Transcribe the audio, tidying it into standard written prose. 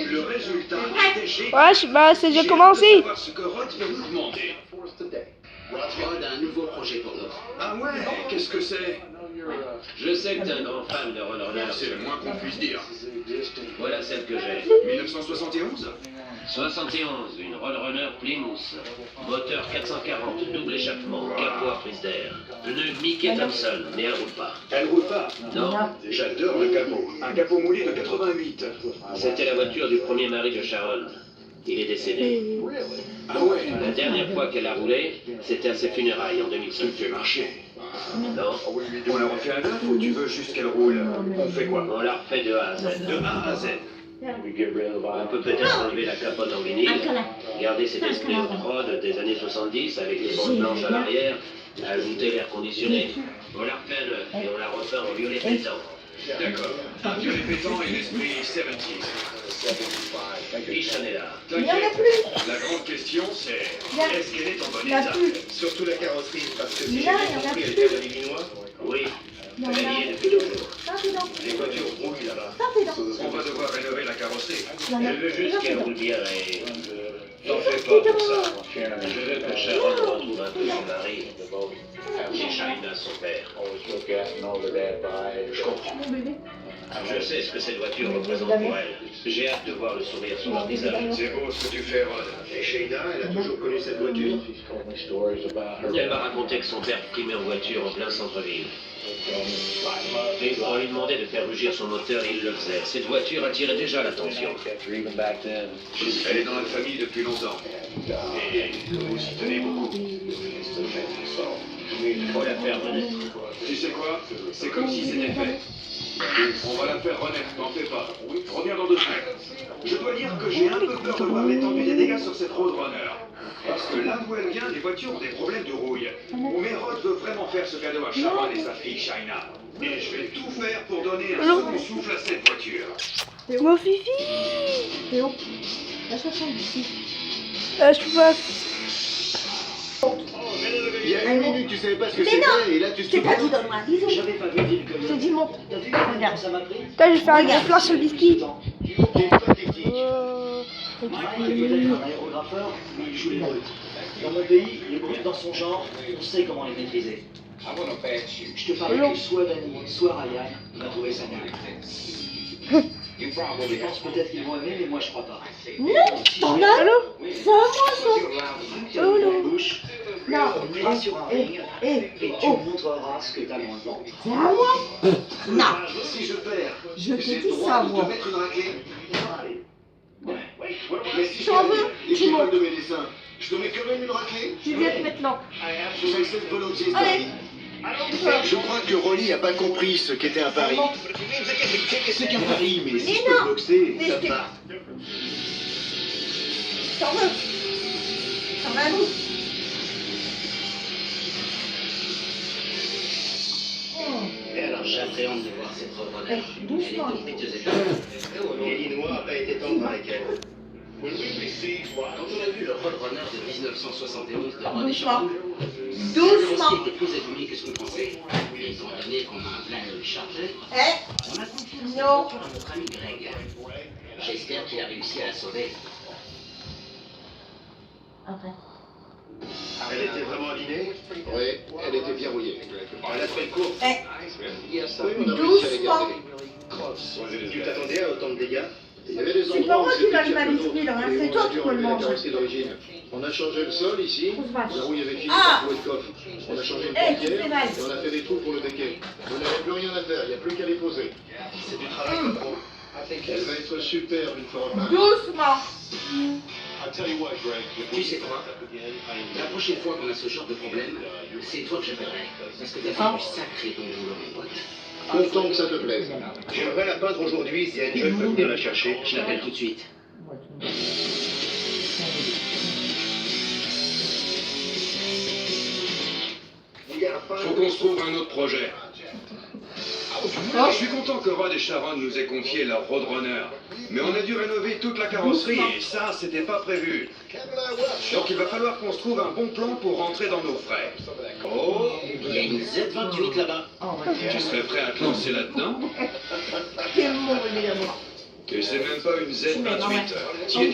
Le résultat était génial. Ouais, bah c'est déjà commencé. J'ai hâte de savoir ce que Rod va nous demander. Rod a un nouveau projet pour nous. Ah ouais, qu'est-ce que c'est? Je sais que t'es un grand fan de Roadrunner. C'est le moins qu'on puisse dire. Voilà celle que j'ai. 1971? 71, une Roadrunner Plymouth. Moteur 440, double échappement, capot à prise d'air. Pneu Mickey Thompson, mais elle roule pas. Elle roule pas. Non, J'adore le capot. Un capot moulé de 88. c'était la voiture du premier mari de Sharon. Il est décédé. Ah ouais, La dernière fois qu'elle a roulé, c'était à ses funérailles en 2005. tu fais marcher. Non, On la refait à neuf ou tu veux juste qu'elle roule? On fait quoi? on la refait de A à Z. De A à Z. On peut peut-être enlever la capote en vinyle, garder cet esprit hot rod des années 70 avec les bandes blanches à l'arrière, ajouter l'air conditionné. On la refait à neuf et on la repeint en violet pétant. D'accord. Un violet pétant et l'esprit 70s. Bichon est là. Il n'y en a T'inquiète. plus. La grande question c'est, Il y a- est-ce qu'elle est en bon Il n'y en a état? plus. Surtout la carrosserie, parce que si Là, j'ai bien il y en a compris, elle plus. était à l'Illinois. Oui, Non, elle non. y est depuis toujours. Ça, c'est dans. Les voitures rouillent là-bas. Ça, c'est dans. On va devoir rénover la carrosserie. Il y en a Je veux juste ça, qu'elle c'est roule bien et T'en fais pas pour ça. je veux que Sharon retrouve un peu son mari et Shaina son père. Je comprends. Mon bébé. Je sais ce que cette voiture représente pour elle. J'ai hâte de voir le sourire sur leur visage. C'est beau ce que tu fais, Rod. Et Sheila, elle a toujours connu cette voiture. Elle m'a raconté que son père primait en voiture en plein centre-ville. Et quand on lui demandait de faire rugir son moteur, il le faisait. Cette voiture attirait déjà l'attention. Elle est dans la famille depuis longtemps. Et vous y tenez beaucoup. Il faut la faire renaître. Tu sais quoi? C'est comme si c'était fait. On va la faire renaître, t'en fais pas. Reviens dans 2 semaines. Je dois dire que j'ai un peu peur de voir l'étendue des dégâts sur cette Roadrunner. Parce que là d'où elle vient, les voitures ont des problèmes de rouille. Mais Rod veut vraiment faire ce cadeau à Sharon et sa fille Shaina. Et je vais tout faire pour donner un second souffle à cette voiture. Mon fifi. Théo. La 70. Je peux pas. Il y a une minute, tu savais pas ce que Mais c'était, et là tu Je t'ai te pas dit donne-moi un bisou. J'avais pas vu dire que Je t'ai dit mon. Regarde. ça m'a pris. Putain, je vais faire un déplacement sur le biscuit. T'es pathétique. Mike est peut-être un aérographeur, mais il joue les brutes. Dans mon pays, les brutes dans son genre, on sait comment les maîtriser. Je te parie que soit Danny, soit Ryan, il va trouver ça nul. Je pense peut-être qu'ils vont aimer, mais moi je crois pas. Non, t'en as. Allô? C'est à moi, ça. Oh non. Bouche, Non. on ira sur un ring, et tu Oh. montreras ce que t'as dans le ventre. C'est à moi. Non. Si je perds, Je t'ai j'ai dit le ça, droit de moi. te mettre une raclée. Mais si je T'en gagne veux? Tu l'équivalent montes. de mes dessins, je te mets quand même une raclée. Tu viens maintenant. J'accepte volontiers, Allez. Je crois que Rolly a pas compris ce qu'était un pari. C'est qu'un pari, mais si Mais je peux non. boxer, Mais ça je t'ai- va. T'en veux. T'en veux un bout. Et alors j'appréhende de voir cette Roadrunner. Doucement. Elle est en piteuse état. L'Illinois a pas été tendre avec elle. Quand on a vu le Roadrunner de 1971 de Rod et Doucement. Sharon, Doucement. aussi été plus étonné que ce qu'on pensait. Et étant donné qu'on a un plein chargé, Eh. on a confié la Non. voiture à notre ami Greg. J'espère qu'il a réussi à la sauver. Après. Elle était vraiment abîmée? Oui, elle était bien rouillée. Elle a fait le cours. Eh. Oui, on a réussi à les Doucement. garder. Tu t'attendais à autant de dégâts? Il y avait des C'est endroits pas moi où qui c'était lâche ma pire que biscuit, d'autres. là. Et C'est on toi a qui dû peux le enlever la manger. carrosserie d'origine. On a changé le sol ici. Grosse vache. La rouille avait fini Ah. par trouver le coffre. On a changé une Eh, tu portière fais mal. et on a fait des trous pour le becquet. On n'avait plus rien à faire, il n'y a plus qu'à les poser. C'est du travail de pro. Elle va être superbe une fois repeinte. Doucement. Tu sais quoi? La prochaine fois qu'on a ce genre de problème, c'est toi que j'appellerai. Parce que t'as fait du sacré bon boulot, mon pote. Content que ça te plaise. J'aimerais la peindre aujourd'hui si Angel peut venir la chercher. Je l'appelle tout de suite. Faut qu'on se trouve un autre projet. Je suis content que Rod et Sharon nous aient confié leur Roadrunner. Mais on a dû rénover toute la carrosserie et ça, c'était pas prévu. Donc il va falloir qu'on se trouve un bon plan pour rentrer dans nos frais. Oh, Il y a une Z28 là-bas. Oh, my tu serais prêt à te lancer là-dedans? Quel mot, évidemment. Et c'est même pas une Z28.